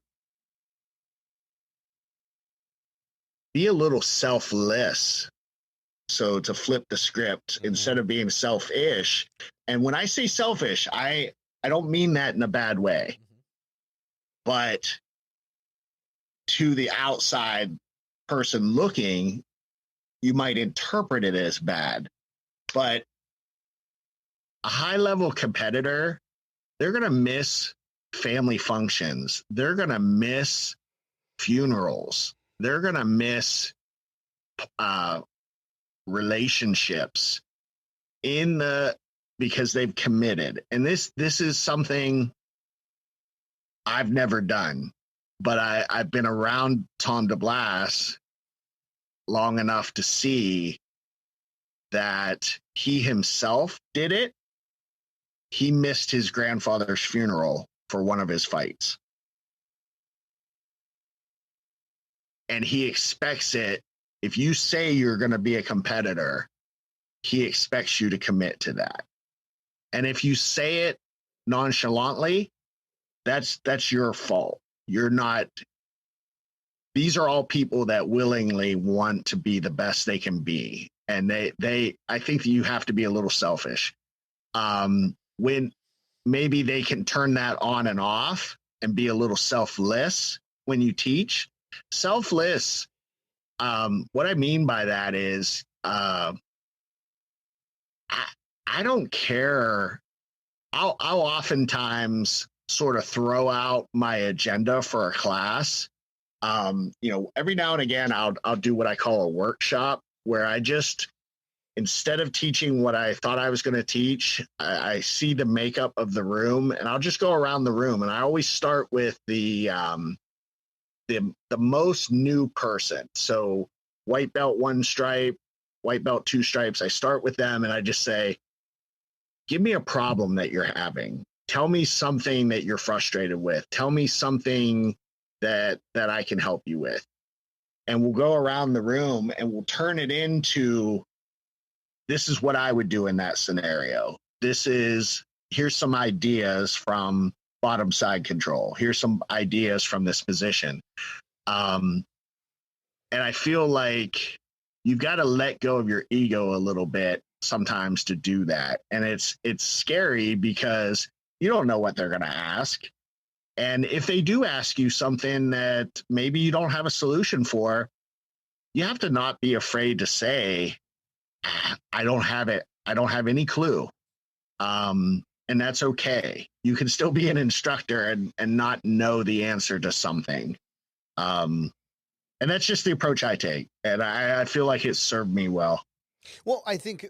be a little selfless. So to flip the script, instead of being selfish. And when I say selfish, I don't mean that in a bad way. But to the outside person looking, you might interpret it as bad. But a high-level competitor, they're going to miss family functions. They're going to miss funerals. They're going to miss relationships because they've committed. And this is something I've never done. But I've been around Tom Deblass long enough to see that he himself did it. He missed his grandfather's funeral for one of his fights. And he expects it. If you say you're going to be a competitor, he expects you to commit to that. And if you say it nonchalantly, that's your fault. You're not. These are all people that willingly want to be the best they can be. And I think that you have to be a little selfish. When maybe they can turn that on and off and be a little selfless when you teach. Selfless, what I mean by that is I don't care. I'll oftentimes sort of throw out my agenda for a class. Every now and again, I'll do what I call a workshop, where I just, instead of teaching what I thought I was going to teach, I see the makeup of the room, and I'll just go around the room. And I always start with the most new person. So white belt 1 stripe, white belt 2 stripes. I start with them, and I just say, give me a problem that you're having. Tell me something that you're frustrated with. Tell me something that I can help you with. And we'll go around the room and we'll turn it into, this is what I would do in that scenario. Here's some ideas from bottom side control. Here's some ideas from this position. And I feel like you've got to let go of your ego a little bit sometimes to do that. And it's scary because you don't know what they're going to ask. And if they do ask you something that maybe you don't have a solution for, you have to not be afraid to say, I don't have it. I don't have any clue. And that's okay. You can still be an instructor and not know the answer to something. And that's just the approach I take. And I feel like it's served me well. Well, I think,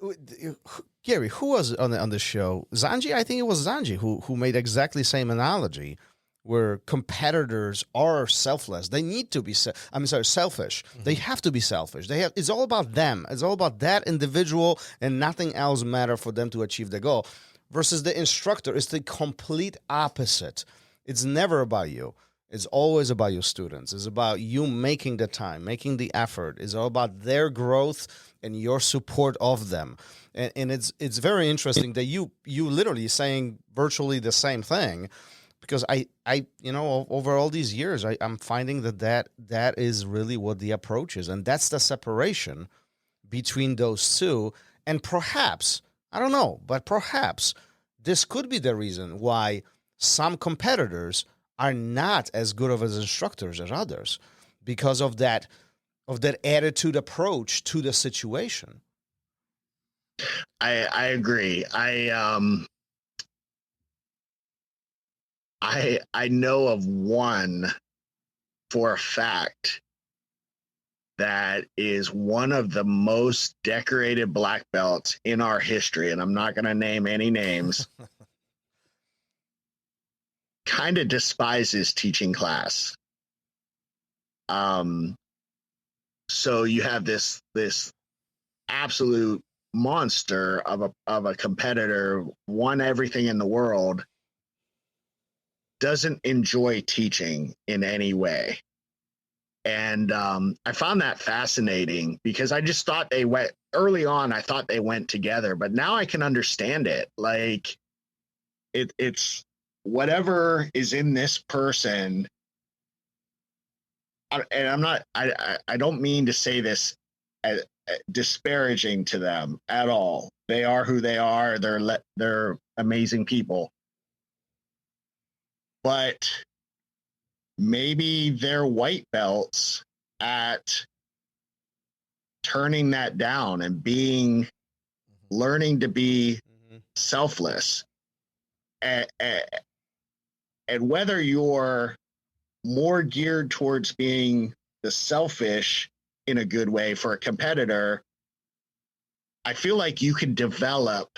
Gary, who was on the show? Zanji? I think it was Zanji who made exactly the same analogy, where competitors are selfless. They need to be, selfish. Mm-hmm. They have to be selfish. It's all about them. It's all about that individual, and nothing else matters for them to achieve the goal. Versus the instructor is the complete opposite. It's never about you. It's always about your students. It's about you making the time, making the effort. It's all about their growth and your support of them. And it's very interesting that you literally saying virtually the same thing, because I over all these years, I'm finding that is really what the approach is. And that's the separation between those two. And perhaps, I don't know, but perhaps this could be the reason why some competitors are not as good of as instructors as others, because of that attitude approach to the situation. I agree. I know of one for a fact that is one of the most decorated black belts in our history, and I'm not going to name any names. Kind of despises teaching class. So you have this absolute monster of a competitor, won everything in the world, doesn't enjoy teaching in any way. And I found that fascinating, because I just thought they went early on. I thought they went together, but now I can understand it. Like it's whatever is in this person. And I'm not, I don't mean to say this as disparaging to them at all. They are who they are. They're amazing people. But maybe they're white belts at turning that down and learning to be selfless. And whether you're more geared towards being the selfish in a good way for a competitor, I feel like you can develop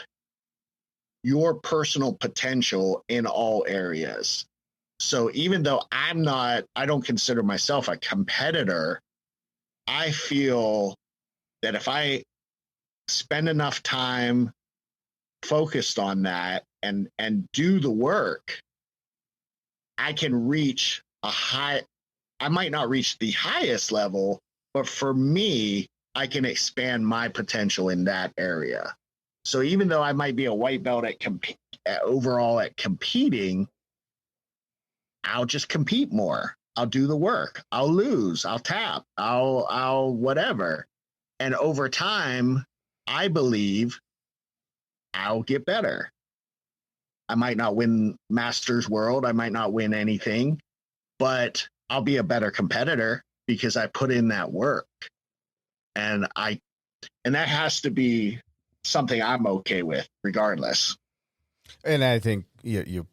your personal potential in all areas. So even though I don't consider myself a competitor, I feel that if I spend enough time focused on that and do the work, I can reach a high, I might not reach the highest level, but for me, I can expand my potential in that area. So even though I might be a white belt overall at competing, I'll just compete more. I'll do the work. I'll lose. I'll tap. I'll whatever. And over time, I believe I'll get better. I might not win Masters World. I might not win anything, but I'll be a better competitor because I put in that work. And that has to be something I'm okay with regardless. And I think you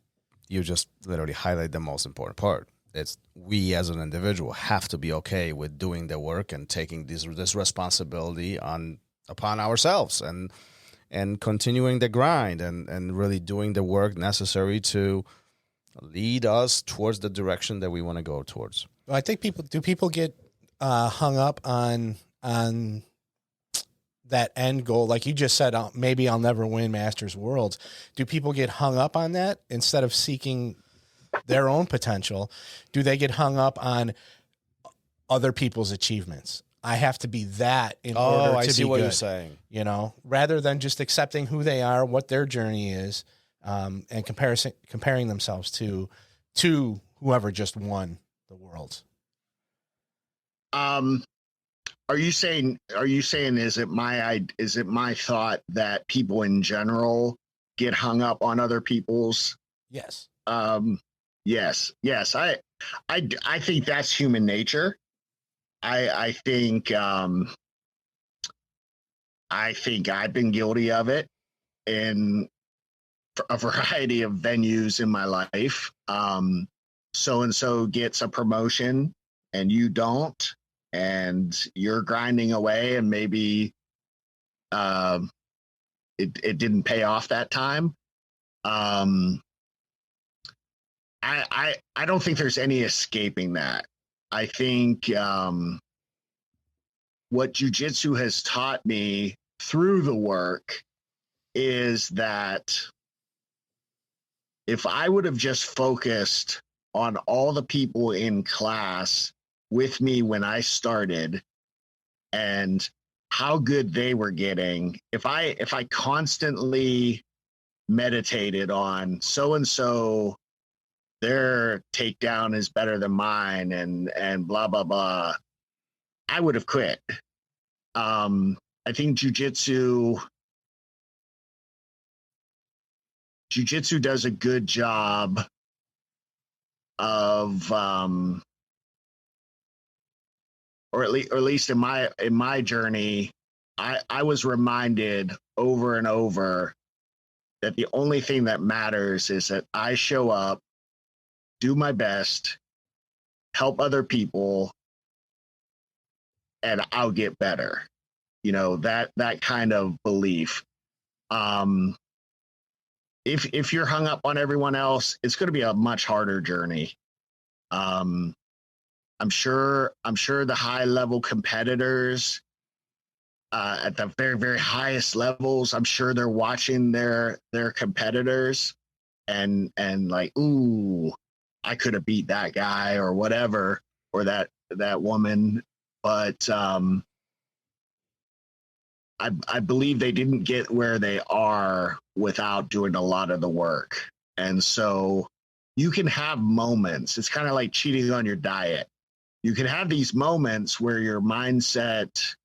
just literally highlight the most important part. It's we as an individual have to be okay with doing the work and taking this responsibility upon ourselves and continuing the grind and really doing the work necessary to lead us towards the direction that we want to go towards. Well, I think people get hung up on that end goal, like you just said, maybe I'll never win Masters Worlds. Do people get hung up on that instead of seeking their own potential? Do they get hung up on other people's achievements? I have to be that in order to I see be what good, you're saying. you know, rather than just accepting who they are, what their journey is, and comparing themselves to whoever just won the world. Are you saying is it my thought that people in general get hung up on other people's? Yes. Yes. I think that's human nature. I think I've been guilty of it in a variety of venues in my life. So and so gets a promotion and you don't, and you're grinding away, and maybe it didn't pay off that time. I don't think there's any escaping that. I think what jiu-jitsu has taught me through the work is that if I would have just focused on all the people in class with me when I started and how good they were getting, if I constantly meditated on so and so, their takedown is better than mine and blah blah blah, I would have quit. I think jiu-jitsu does a good job of or at least in my journey, I was reminded over and over that the only thing that matters is that I show up, do my best, help other people, and I'll get better. You know, that kind of belief. If you're hung up on everyone else, it's going to be a much harder journey. I'm sure the high level competitors at the very, very highest levels, I'm sure they're watching their competitors and like, ooh, I could have beat that guy or whatever, or that woman. But I believe they didn't get where they are without doing a lot of the work. And so you can have moments. It's kind of like cheating on your diet. You can have these moments where your mindset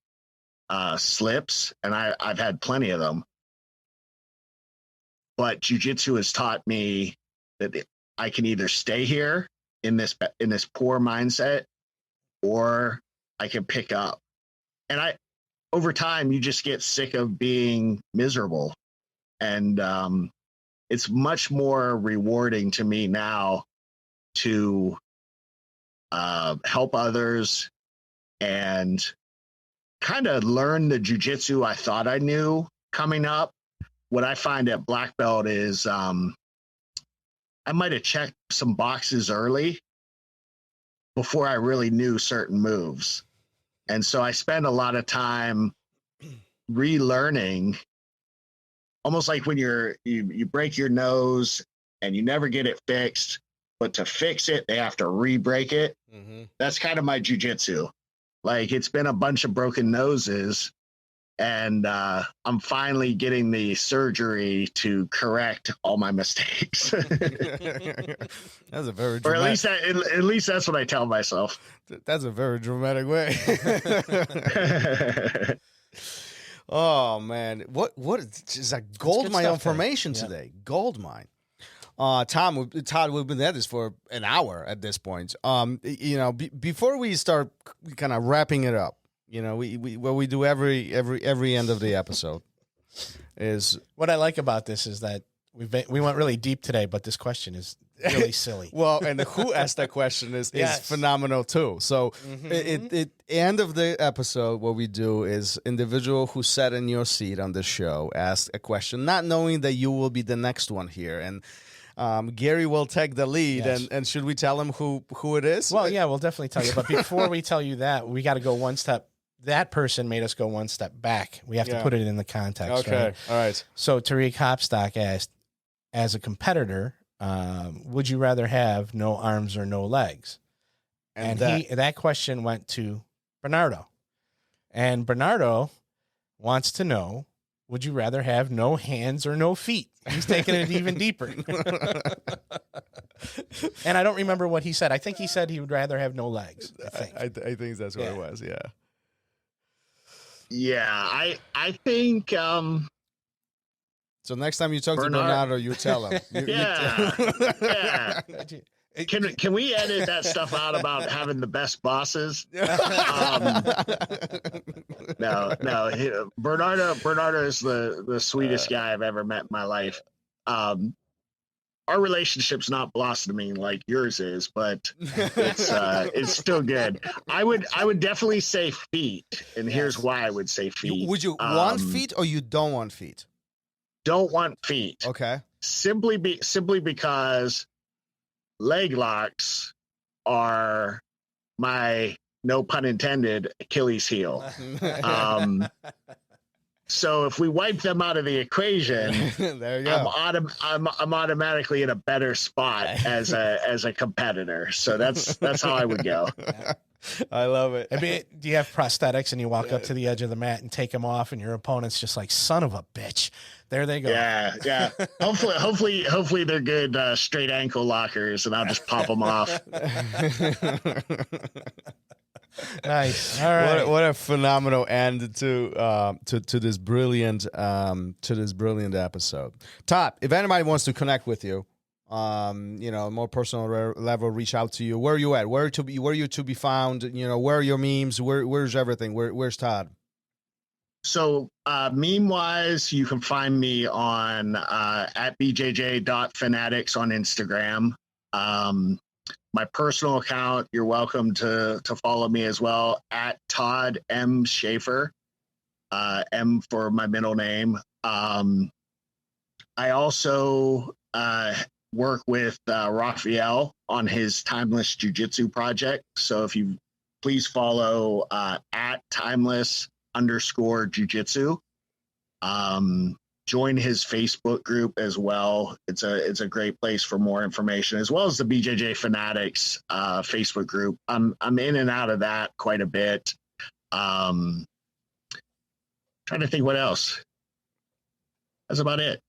slips, and I've had plenty of them. But jiu-jitsu has taught me that I can either stay here in this poor mindset, or I can pick up. And over time, you just get sick of being miserable. And it's much more rewarding to me now to help others and kind of learn the jiu-jitsu I thought I knew coming up. What I find at black belt is I might have checked some boxes early before I really knew certain moves. And so I spend a lot of time relearning, almost like when you break your nose and you never get it fixed, but to fix it, they have to re-break it. Mm-hmm. That's kind of my jujitsu. Like, it's been a bunch of broken noses, and I'm finally getting the surgery to correct all my mistakes. That's a very or dramatic, at least that's what I tell myself. that's a very dramatic way. Oh man, what is that gold good mine stuff, information Dave. Yeah. today? Gold mine. Todd, we've been at this for an hour at this point. Before we start kind of wrapping it up, what we do every end of the episode is What I like about this is that we went really deep today, but this question is really silly. well, and who asked that question is Yes. phenomenal too. So it end of the episode, what we do is individual who sat in your seat on the show ask a question, not knowing that you will be the next one here, and Gary will take the lead. Yes. And should we tell him who it is? Well, yeah, we'll definitely tell you. But before we tell you that, we got to go one step. That person made us go one step back. We have to put it in the context. Okay, Right? all right. So Tariq Hopstock asked, as a competitor, would you rather have no arms or no legs? And that question went to Bernardo. And Bernardo wants to know, would you rather have no hands or no feet? He's taking it even deeper. And I don't remember what he said. I think he said he would rather have no legs. I think that's what it was. Yeah. Yeah, I think So next time you talk to Bernardo, you tell him. yeah. Can we edit that stuff out about having the best bosses? No. Bernardo is the sweetest guy I've ever met in my life. Our relationship's not blossoming like yours is, but it's still good. I would definitely say feet, and here's why I would say feet. Would you want feet or you don't want feet? Don't want feet. Okay. Simply because leg locks are my, no pun intended, Achilles heel. So if we wipe them out of the equation, there you go. I'm automatically in a better spot as a competitor. So that's how I would go. I love it. I mean, do you have prosthetics and you walk up to the edge of the mat and take them off, and your opponent's just like, son of a bitch. There they go. Yeah. Hopefully they're good straight ankle lockers, and I'll just pop them off. Nice. All right. What a phenomenal end to this brilliant episode. Todd, if anybody wants to connect with you, more personal level, reach out to you. Where are you at? Where are you to be found? Where are your memes? Where's everything? Where's Todd? So meme wise, you can find me on at bjj.fanatics on Instagram. My personal account, you're welcome to follow me as well, at Todd M. Shaffer, M for my middle name. I also work with Raphael on his Timeless Jiu Jitsu project. So if you please follow at Timeless_Jiu Jitsu. Join his Facebook group as well. It's a great place for more information, as well as the BJJ Fanatics Facebook group. I'm in and out of that quite a bit. Trying to think what else. That's about it.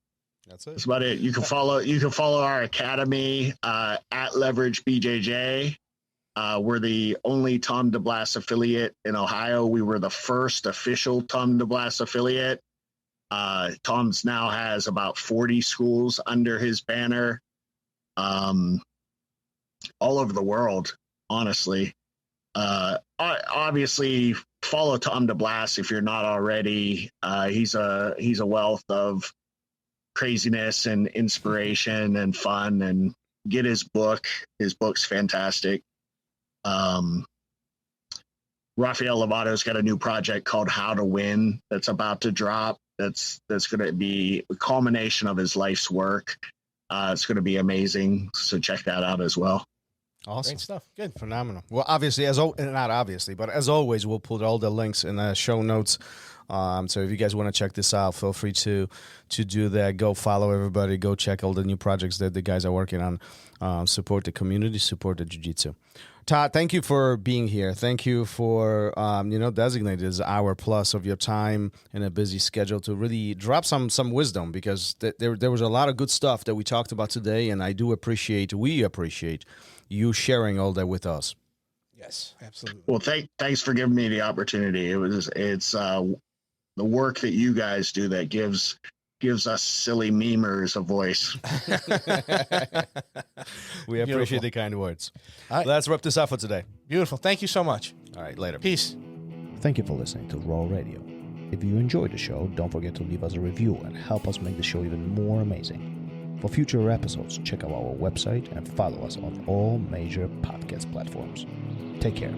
That's about it. You can follow our academy at Leverage BJJ. We're the only Tom Deblass affiliate in Ohio. We were the first official Tom Deblass affiliate. Tom's now has about 40 schools under his banner, all over the world, honestly. Obviously, follow Tom Deblass if you're not already. He's a wealth of craziness and inspiration and fun, and get his book. His book's fantastic. Rafael Lovato's got a new project called How to Win that's about to drop. That's going to be a culmination of his life's work. It's going to be amazing. So check that out as well. Awesome. Great stuff. Good. Phenomenal. Well, obviously, not obviously, but as always, we'll put all the links in the show notes. So if you guys want to check this out, feel free to do that. Go follow everybody. Go check all the new projects that the guys are working on. Support the community. Support the jiu-jitsu. Todd, thank you for being here. Thank you for designated this hour plus of your time in a busy schedule to really drop some wisdom, because there was a lot of good stuff that we talked about today, and we appreciate you sharing all that with us. Yes, absolutely. Well, thanks for giving me the opportunity. It's the work that you guys do that gives us silly memers a voice. We appreciate the kind words. All right. Let's wrap this up for today. Beautiful. Thank you so much. All right, later. Peace. Thank you for listening to Raw Radio. If you enjoyed the show, don't forget to leave us a review and help us make the show even more amazing. For future episodes, check out our website and follow us on all major podcast platforms. Take care.